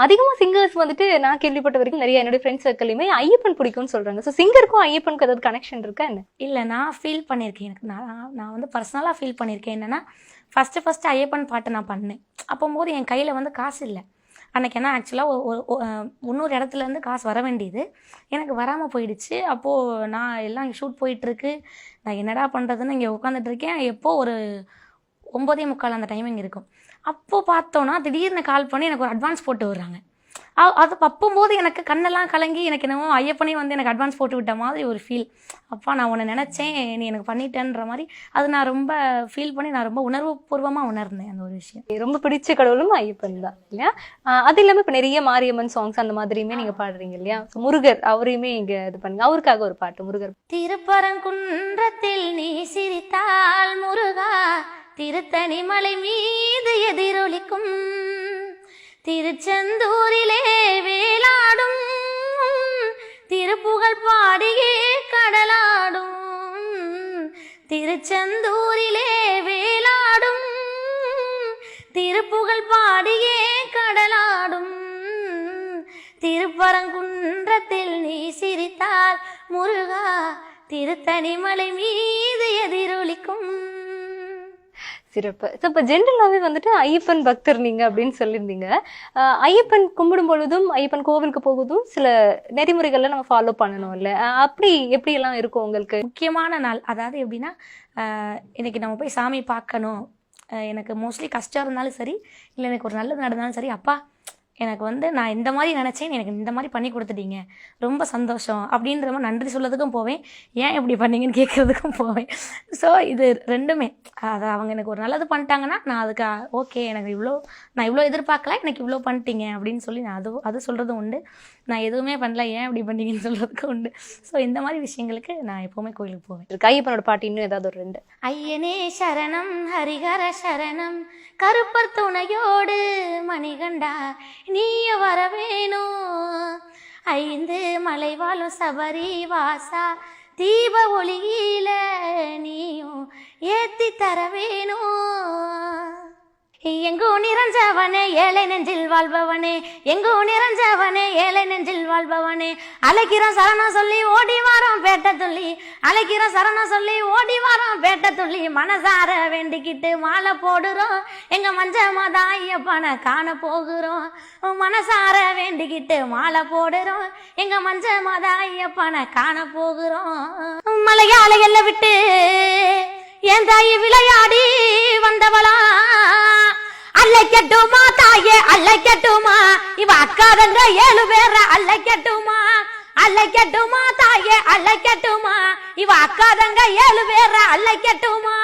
அதிகமா சிங்கர்ஸ் வந்துட்டு நான் கேள்விப்பட்ட வரைக்கும் நிறைய என்னோட ஃப்ரெண்ட்ஸ் சர்க்கிளையுமே ஐயப்பன் பிடிக்கும்னு சொல்றாங்க. ஸோ சிங்கருக்கும் ஐயப்பனுக்கு ஏதாவது கனெக்ஷன் இருக்கா என்ன? இல்லை, நான் ஃபீல் பண்ணியிருக்கேன். எனக்கு நான் வந்து பர்சனலாக ஃபீல் பண்ணியிருக்கேன். என்னென்னா ஃபஸ்ட்டு ஐயப்பன் பாட்டு நான் பண்ணேன். அப்போது என் கையில் வந்து காசு இல்லை அன்றைக்கி. ஏன்னா ஆக்சுவலாக இன்னொரு இடத்துலேருந்து காசு வர வேண்டியது எனக்கு வராமல் போயிடுச்சு. அப்போது நான் எல்லாம் ஷூட் போயிட்டுருக்கு, நான் என்னடா பண்ணுறதுன்னு இங்கே உட்காந்துட்ருக்கேன். எப்போது ஒரு 9:45 அந்த டைமிங் இருக்கும். அப்போது பார்த்தோன்னா திடீர்னு கால் பண்ணி எனக்கு ஒரு அட்வான்ஸ் போட்டு விடுறாங்க. அது அப்போது எனக்கு கண்ணெல்லாம் கலங்கி எனக்கு என்னமோ ஐயப்பனே வந்து எனக்கு அட்வான்ஸ் போட்டு விட்ட மாதிரி ஒரு ஃபீல். அப்பா நான் உன்னை நினச்சேன், நீ எனக்கு பண்ணிட்டேன்ற மாதிரி அது நான் ரொம்ப ஃபீல் பண்ணி நான் ரொம்ப உணர்வுபூர்வமாக உணர்ந்தேன் அந்த ஒரு விஷயம். ரொம்ப பிடிச்ச கடவுளும் ஐயப்பன் தான் இல்லையா? அது இல்லாமல் இப்போ நிறைய மாரியம்மன் சாங்ஸ் அந்த மாதிரியுமே நீங்கள் பாடுறீங்க இல்லையா? முருகர் அவரையுமே இங்கே இது பண்ணுங்க, அவருக்காக ஒரு பாட்டு. முருகர். திருப்பரங்குன்றத்தில் நீ சிரித்தால் முருகா, திருத்தணி மலை மீது எதிரொலிக்கும், திருச்செந்தூரிலே வேலாடும், திருப்புகழ் பாடியே கடலாடும், திருச்செந்தூரிலே வேலாடும், திருப்புகழ் பாடியே கடலாடும், திருப்பரங்குன்றத்தில் நீ சிரித்தால் முருகா, திருத்தணி மலை மீது எதிரொலிக்கும். சிறப்பு. ஸோ இப்போ ஜென்ரலாகவே வந்துட்டு ஐயப்பன் பக்தர் நீங்கள் அப்படின்னு சொல்லியிருந்தீங்க. ஐயப்பன் கும்பிடும் பொழுதும் ஐயப்பன் கோவிலுக்கு போகுதும் சில நெறிமுறைகள்லாம் நம்ம ஃபாலோ பண்ணணும் இல்லை? அப்படி எப்படியெல்லாம் இருக்கும் உங்களுக்கு? முக்கியமான நாள் அதாவது எப்படின்னா, இன்னைக்கு நம்ம போய் சாமி பார்க்கணும், எனக்கு மோஸ்ட்லி கஷ்டம் இருந்தாலும் சரி இல்லை எனக்கு ஒரு நல்லது நடந்தாலும் சரி, அப்பா எனக்கு வந்து நான் இந்த மாதிரி நினச்சேன், எனக்கு இந்த மாதிரி பண்ணி கொடுத்துட்டீங்க, ரொம்ப சந்தோஷம் அப்படின்ற மாதிரி நன்றி சொல்லதுக்கும் போவேன், ஏன் இப்படி பண்ணீங்கன்னு கேட்குறதுக்கும் போவேன். ஸோ இது ரெண்டுமே, அதை அவங்க எனக்கு ஒரு நல்லது பண்ணிட்டாங்கன்னா நான் அதுக்கு ஓகே, எனக்கு நான் இவ்வளோ எதிர்பார்க்கல, எனக்கு இவ்வளோ பண்ணிட்டீங்க அப்படின்னு சொல்லி நான் அது சொல்கிறதும் உண்டு. நான் எதுவுமே பண்ணல, ஏன் இப்படி பண்ணீங்கன்னு சொல்கிறதுக்கும் உண்டு. ஸோ இந்த மாதிரி விஷயங்களுக்கு நான் எப்போவுமே கோயிலுக்கு போவேன். ஐயப்பனோட பாட்டு இன்னும் ஏதாவது ஒரு 2? ஐயனே சரணம் ஹரிஹர சரணம், கருப்பர் துணையோடு மணிகண்டா நீய வரவேணும், 5 மலை வாழும் சபரி வாசா, தீப ஒளியில நீயும் ஏத்தி தர வேணும், எங்கோ நிறைஞ்சவனே ஏழை நெஞ்சில் வாழ்பவனே, எங்கோ நிறைஞ்சவனே ஏழை நெஞ்சில் வாழ்பவனே, அழைக்கிறோம் சரணம் சொல்லி ஓடி வாரோம் பேட்ட துள்ளி, அழைக்கிறோம் சரணம் சொல்லி ஓடி வாரோம் பேட்ட துள்ளி, மனசார வேண்டிக்கிட்டு மாலை போடுறோம், எங்க மஞ்ச மாதா ஐயப்பனை காண போகிறோம், மனசார வேண்டிக்கிட்டு மாலை போடுறோம், எங்க மஞ்ச மாதா ஐயப்பனை காண போகிறோம், மலையாள எல்லை விட்டு என் தாய் விளையாடி வந்தவளா, அல்லைக்கட்டுமா தாயே அல்லைக்கட்டுமா, இவ அக்காதங்க 7 பேர அல்லைக்கட்டுமா, அல்லைக்கட்டுமா தாயே அல்லைக்கட்டுமா, இவ அக்காதங்க 7 பேர அல்லைக்கட்டுமா.